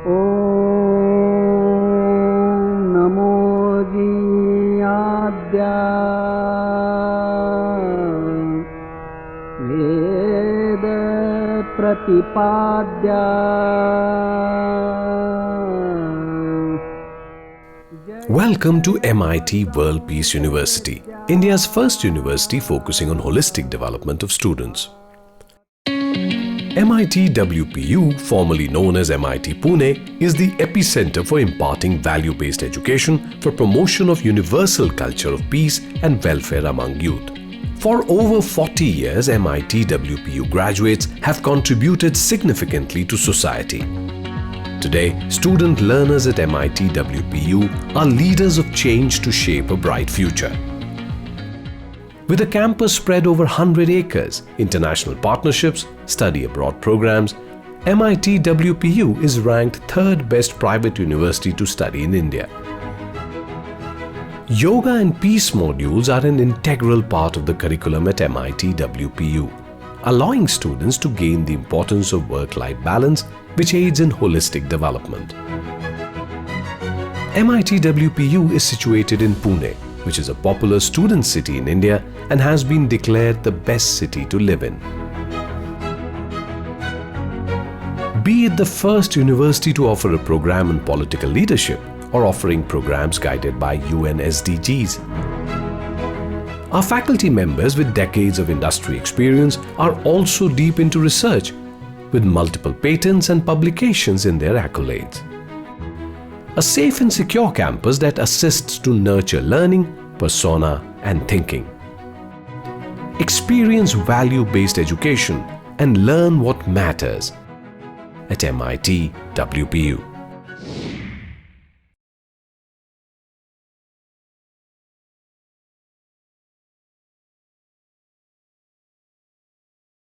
Om NaMo जीयाद्या Veda प्रतिपाद्या। Welcome to MIT World Peace University, India's first university focusing on holistic development of students. MIT WPU, formerly known as MIT Pune, is the epicenter for imparting value-based education for promotion of universal culture of peace and welfare among youth. For over 40 years, MIT WPU graduates have contributed significantly to society. Today, student learners at MIT WPU are leaders of change to shape a bright future. With a campus spread over 100 acres, international partnerships, study abroad programs, MIT WPU is ranked third best private university to study in India. Yoga and peace modules are an integral part of the curriculum at MIT WPU, allowing students to gain the importance of work-life balance, which aids in holistic development. MIT WPU is situated in Pune, which is a popular student city in India and has been declared the best city to live in. Be it the first university to offer a program in political leadership or offering programs guided by UN SDGs. Our faculty members with decades of industry experience are also deep into research, with multiple patents and publications in their accolades. A safe and secure campus that assists to nurture learning, persona, and thinking. Experience value-based education and learn what matters at MIT WPU.